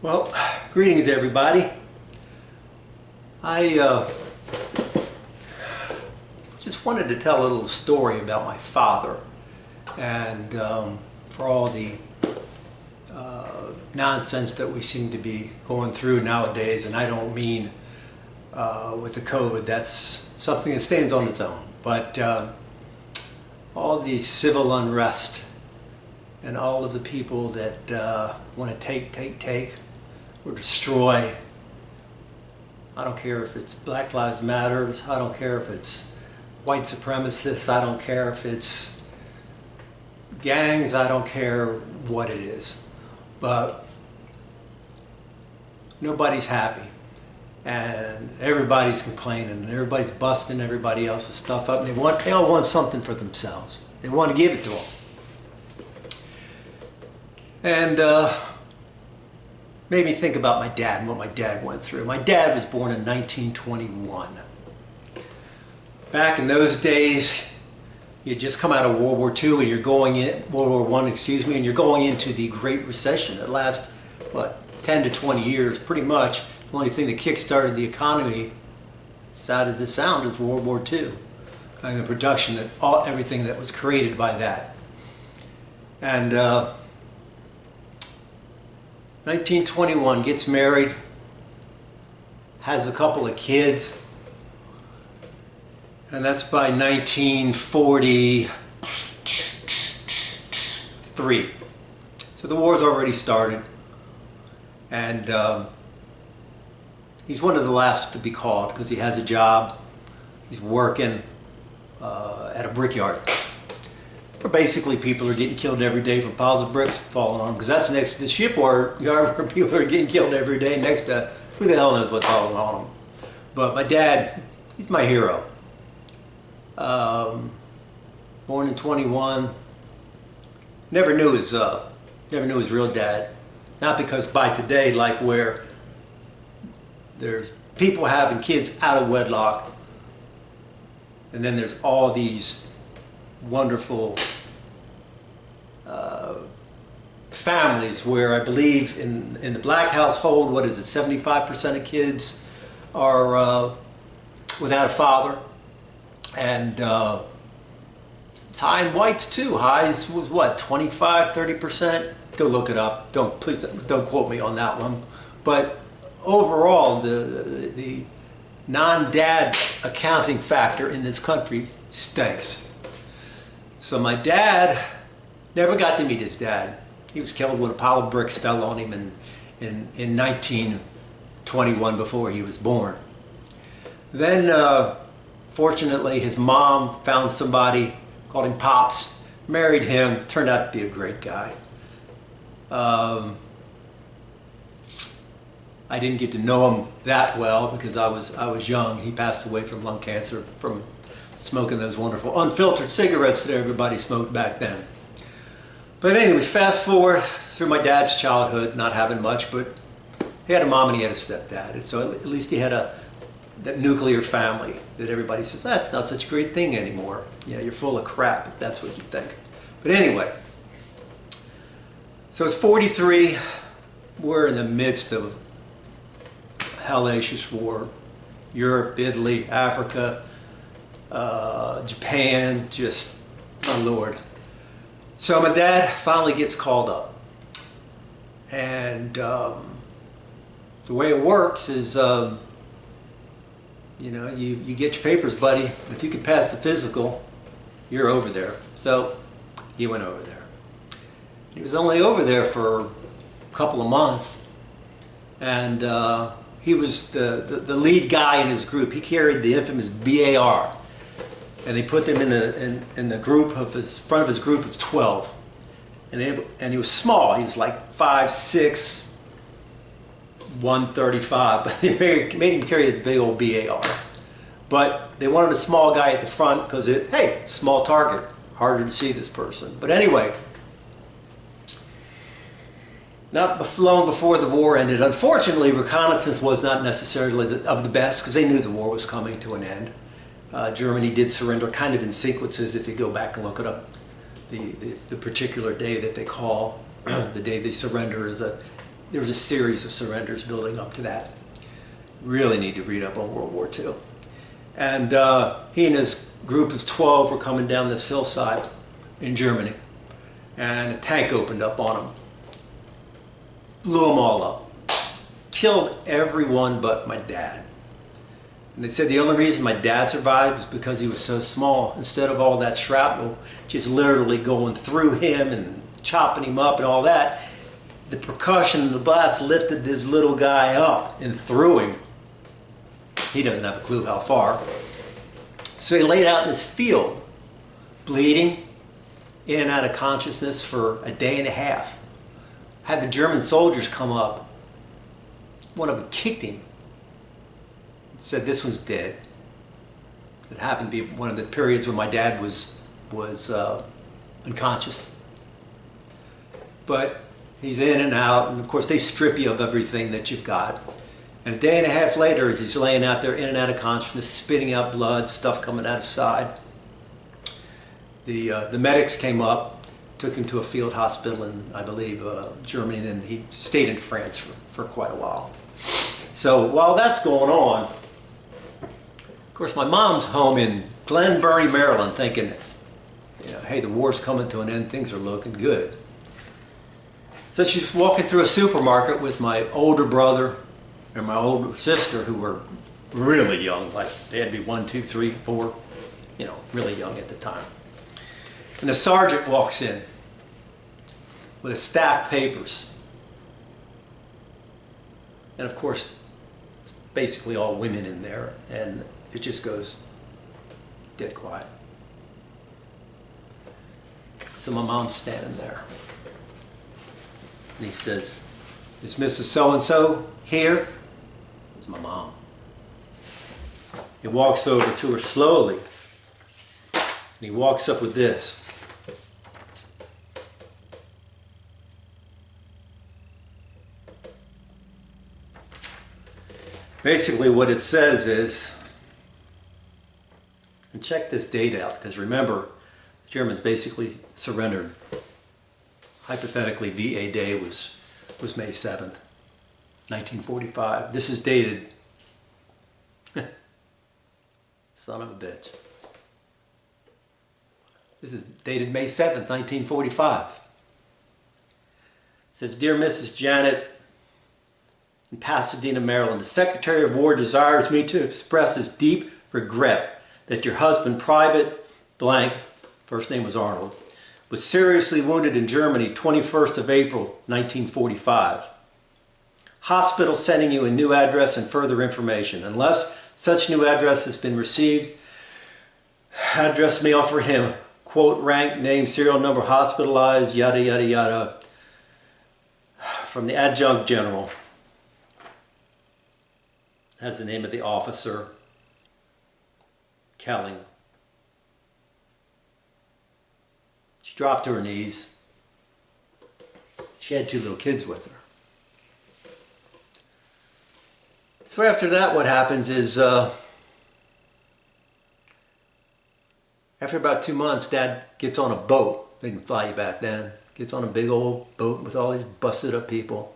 Well, greetings everybody. I just wanted to tell a little story about my father and for all the nonsense that we seem to be going through nowadays, and I don't mean with the COVID, that's something that stands on its own, but all the civil unrest and all of the people that want to take or destroy. I don't care if it's Black Lives Matter, I don't care if it's white supremacists, I don't care if it's gangs, I don't care what it is. But nobody's happy, and everybody's complaining, and everybody's busting everybody else's stuff up, and they all want something for themselves. They want to give it to them. And made me think about my dad and what my dad went through. My dad was born in 1921. Back in those days, you had just come out of World War II, and you're going in World War I, excuse me, and you're going into the Great Recession that lasts, what, 10 to 20 years, pretty much. The only thing that kick-started the economy, sad as it sounds, is World War II, and the production that everything that was created by that. And 1921, gets married, has a couple of kids, and that's by 1943. So the war's already started, and he's one of the last to be called because he has a job. He's working at a brickyard. Where basically people are getting killed every day from piles of bricks falling on them, because that's next to the shipyard where people are getting killed every day next to who the hell knows what's falling on them. But my dad, he's my hero. Born in 21, never knew his real dad. Not because by today, like where there's people having kids out of wedlock, and then there's all these wonderful families where I believe in the black household, what is it, 75% of kids are without a father, and it's high in whites too. Highs was what, 25-30%? Go look it up. Please don't quote me on that one. But overall, the non-dad accounting factor in this country stinks. So my dad never got to meet his dad. He was killed when a pile of bricks fell on him in 1921 before he was born. Then, fortunately, his mom found somebody, called him Pops, married him, turned out to be a great guy. I didn't get to know him that well because I was young. He passed away from lung cancer from smoking those wonderful unfiltered cigarettes that everybody smoked back then. But anyway, fast forward through my dad's childhood, not having much, but he had a mom and he had a stepdad. And so at least he had that nuclear family that everybody says, that's not such a great thing anymore. Yeah, you're full of crap if that's what you think. But anyway, so it's 43. We're in the midst of hellacious war. Europe, Italy, Africa, Japan, just, my Lord. So my dad finally gets called up. And the way it works is, you get your papers, buddy. If you can pass the physical, you're over there. So he went over there. He was only over there for a couple of months. And he was the lead guy in his group. He carried the infamous BAR. And they put them in the group of front of his group of 12, and he was small. He was like 5'6", 135, but they made him carry this big old BAR. But they wanted a small guy at the front because hey, small target, harder to see this person. But anyway, not long before the war ended, unfortunately, reconnaissance was not necessarily of the best because they knew the war was coming to an end. Germany did surrender kind of in sequences. If you go back and look it up, the particular day that they call the day they surrender is there was a series of surrenders building up to that. Really need to read up on World War II. And he and his group of 12 were coming down this hillside in Germany, and a tank opened up on them, blew them all up, killed everyone but my dad. And they said the only reason my dad survived was because he was so small. Instead of all that shrapnel just literally going through him and chopping him up and all that, the percussion of the blast lifted this little guy up and threw him. He doesn't have a clue how far. So he laid out in this field, bleeding, in and out of consciousness for a day and a half. Had the German soldiers come up, one of them kicked him, said this one's dead. It happened to be one of the periods when my dad was unconscious. But he's in and out, and of course they strip you of everything that you've got. And a day and a half later, as he's laying out there in and out of consciousness, spitting out blood, stuff coming out his side, the medics came up, took him to a field hospital in, I believe, Germany, and then he stayed in France for quite a while. So while that's going on, of course, my mom's home in Glenbury, Maryland, thinking, you know, hey, the war's coming to an end, things are looking good. So she's walking through a supermarket with my older brother and my older sister, who were really young, like they had to be 1, 2, 3, 4, you know, really young at the time. And the sergeant walks in with a stack of papers. And of course, it's basically all women in there, and it just goes dead quiet. So my mom's standing there. And he says, "Is Mrs. So-and-so here?" It's my mom. He walks over to her slowly, and he walks up with this. Basically what it says is, and check this date out, because remember, the Germans basically surrendered. Hypothetically, VA Day was May 7th, 1945. This is dated, son of a bitch. This is dated May 7th, 1945. It says, "Dear Mrs. Janet, in Pasadena, Maryland, the Secretary of War desires me to express his deep regret that your husband, Private blank, first name was Arnold, was seriously wounded in Germany 21st of April, 1945. Hospital sending you a new address and further information. Unless such new address has been received, address mail for him. Quote, rank, name, serial number, hospitalized, yada, yada, yada. From the adjunct general." Has the name of the officer, Kelling. She dropped to her knees. She had 2 little kids with her. So after that, what happens is, after about 2 months, Dad gets on a boat. They didn't fly you back then. Gets on a big old boat with all these busted up people.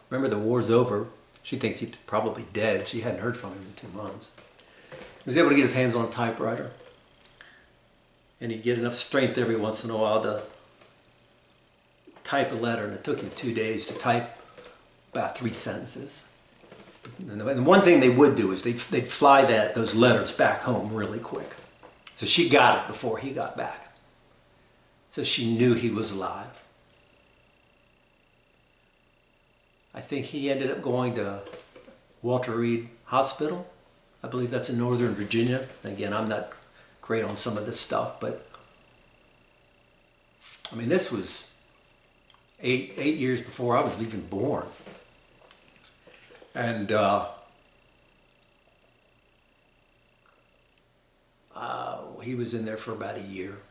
Remember, the war's over. She thinks he's probably dead. She hadn't heard from him in 2 months. He was able to get his hands on a typewriter. And he'd get enough strength every once in a while to type a letter. And it took him 2 days to type about 3 sentences. And the one thing they would do is they'd fly those letters back home really quick. So she got it before he got back. So she knew he was alive. I think he ended up going to Walter Reed Hospital. I believe that's in Northern Virginia. Again, I'm not great on some of this stuff, but I mean, this was eight years before I was even born. And he was in there for about a year.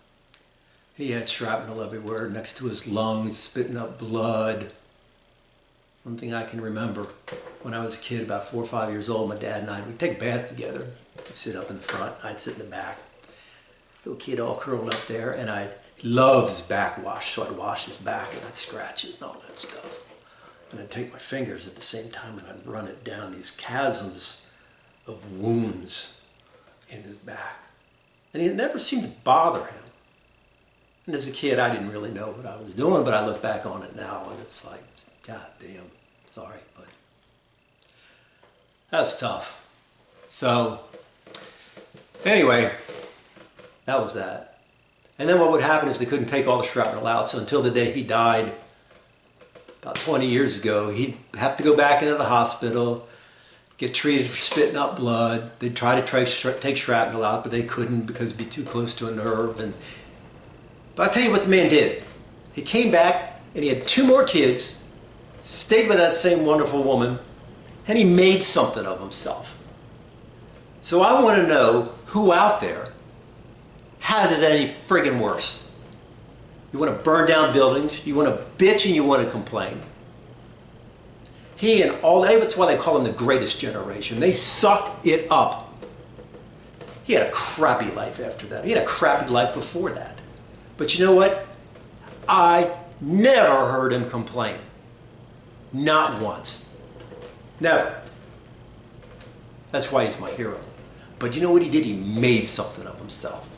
He had shrapnel everywhere next to his lungs, spitting up blood. One thing I can remember, when I was a kid, about 4 or 5 years old, my dad and I would take a bath together. He'd sit up in the front, I'd sit in the back. Little kid all curled up there, and I loved his back wash, so I'd wash his back and I'd scratch it and all that stuff. And I'd take my fingers at the same time and I'd run it down these chasms of wounds in his back. And it never seemed to bother him. And as a kid, I didn't really know what I was doing, but I look back on it now and it's like, God damn, sorry, but that was tough. So, anyway, that was that. And then what would happen is they couldn't take all the shrapnel out, so until the day he died, about 20 years ago, he'd have to go back into the hospital, get treated for spitting up blood. They'd try to take shrapnel out, but they couldn't because it'd be too close to a nerve. But I'll tell you what the man did. He came back and he had 2 more kids, stayed with that same wonderful woman, and he made something of himself. So I want to know who out there has it any friggin' worse. You want to burn down buildings, you want to bitch and you want to complain. He and all, that's why they call him the greatest generation. They sucked it up. He had a crappy life after that. He had a crappy life before that. But you know what? I never heard him complain. Not once. Never. That's why he's my hero. But you know what he did? He made something of himself.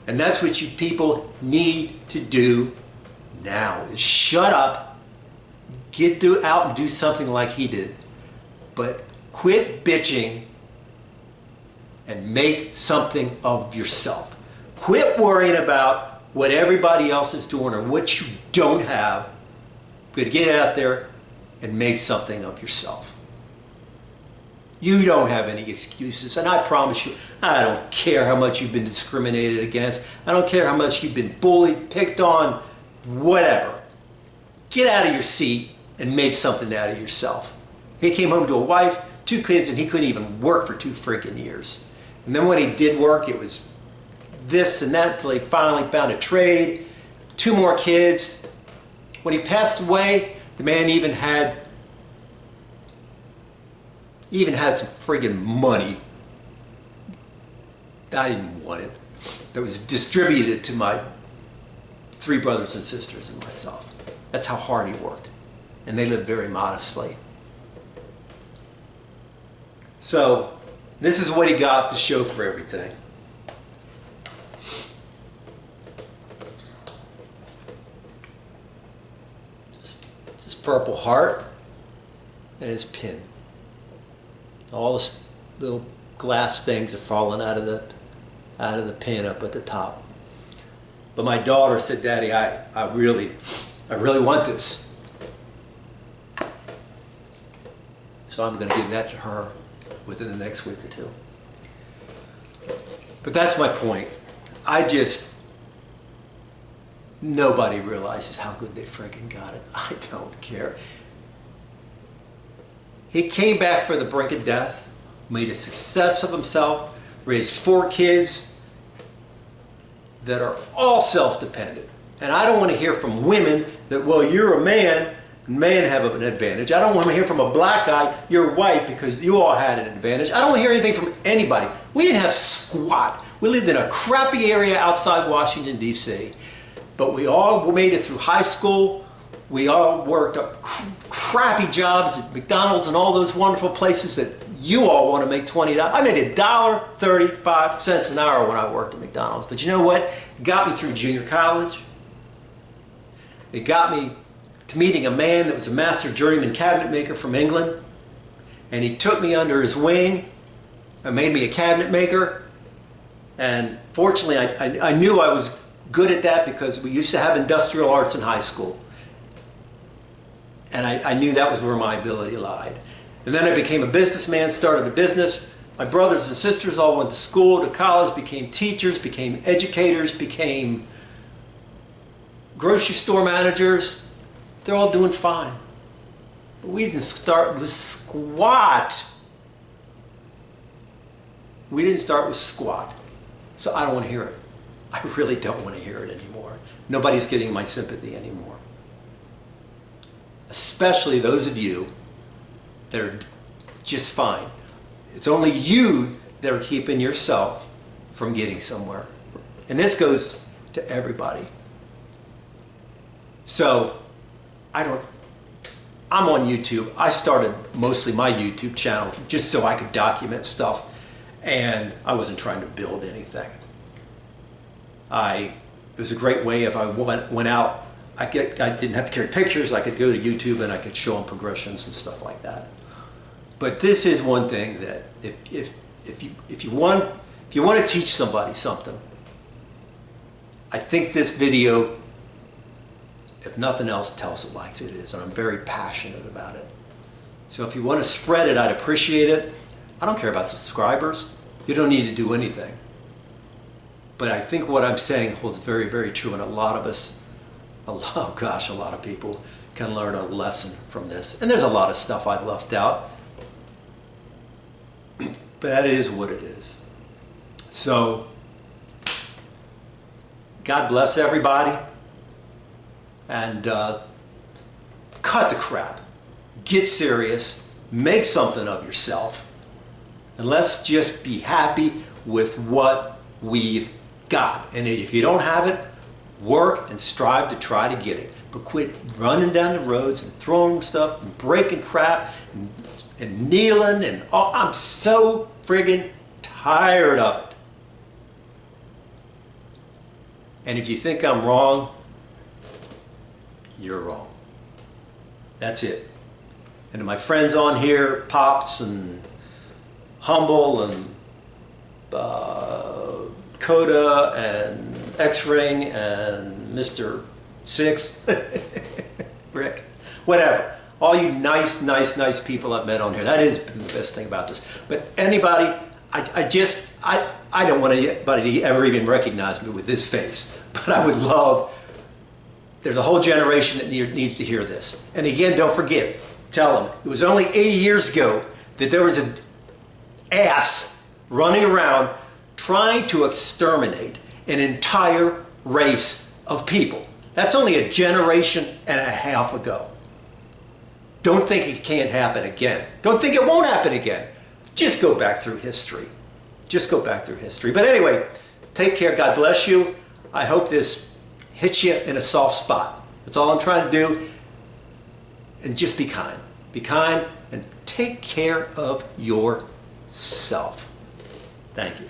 And that's what you people need to do now, is shut up, out and do something like he did. But quit bitching and make something of yourself. Quit worrying about what everybody else is doing or what you don't have. But get out there and make something of yourself. You don't have any excuses, and I promise you, I don't care how much you've been discriminated against. I don't care how much you've been bullied, picked on, whatever. Get out of your seat and make something out of yourself. He came home to a wife, 2 kids, and he couldn't even work for 2 freaking years. And then when he did work, it was this and that until he finally found a trade, 2 more kids. When he passed away, the man even had some friggin' money. I didn't want it. That was distributed to my 3 brothers and sisters and myself. That's how hard he worked. And they lived very modestly. So, this is what he got to show for everything. It's his Purple Heart and his pin. All the little glass things have fallen out of the pin up at the top. But my daughter said, "Daddy, I really want this." So I'm going to give that to her within the next week or 2. But that's my point. Nobody realizes how good they friggin' got it. I don't care. He came back for the brink of death, made a success of himself, raised 4 kids that are all self-dependent. And I don't want to hear from women that, well, you're a man, and men have an advantage. I don't want to hear from a black guy, you're white because you all had an advantage. I don't want to hear anything from anybody. We didn't have squat. We lived in a crappy area outside Washington, D.C. But we all made it through high school. We all worked up crappy jobs at McDonald's and all those wonderful places that you all want to make $20. I made $1.35 an hour when I worked at McDonald's. But you know what? It got me through junior college. It got me to meeting a man that was a master journeyman cabinet maker from England. And he took me under his wing and made me a cabinet maker. And fortunately, I knew I was good at that because we used to have industrial arts in high school. And I knew that was where my ability lied. And then I became a businessman, started a business. My brothers and sisters all went to school, to college, became teachers, became educators, became grocery store managers. They're all doing fine. But we didn't start with squat. We didn't start with squat. So I don't want to hear it. I really don't want to hear it anymore. Nobody's getting my sympathy anymore. Especially those of you that are just fine. It's only you that are keeping yourself from getting somewhere. And this goes to everybody. So, I'm I'm on YouTube. I started mostly my YouTube channel just so I could document stuff, and I wasn't trying to build anything. It was a great way if I went out, I didn't have to carry pictures. I could go to YouTube and I could show them progressions and stuff like that. But this is one thing that if you want to teach somebody something, I think this video, if nothing else, tells it like it is, and I'm very passionate about it. So if you want to spread it, I'd appreciate it. I don't care about subscribers. You don't need to do anything. But I think what I'm saying holds very, very true, and a lot of us, a lot of people can learn a lesson from this. And there's a lot of stuff I've left out, but that is what it is. So, God bless everybody, and cut the crap. Get serious, make something of yourself, and let's just be happy with what we've got. And if you don't have it, work and strive to try to get it. But quit running down the roads and throwing stuff and breaking crap and kneeling and I'm so friggin' tired of it. And if you think I'm wrong, you're wrong. That's it. And to my friends on here, Pops and Humble and Coda and X-Ring and Mr. Six, Rick, whatever. All you nice people I've met on here. That has been the best thing about this. But anybody, I don't want anybody to ever even recognize me with this face. But I would love, there's a whole generation that needs to hear this. And again, don't forget, tell them, it was only 80 years ago that there was an ass running around trying to exterminate an entire race of people. That's only a generation and a half ago. Don't think it can't happen again. Don't think it won't happen again. Just go back through history. Just go back through history. But anyway, take care. God bless you. I hope this hits you in a soft spot. That's all I'm trying to do. And just be kind. Be kind and take care of yourself. Thank you.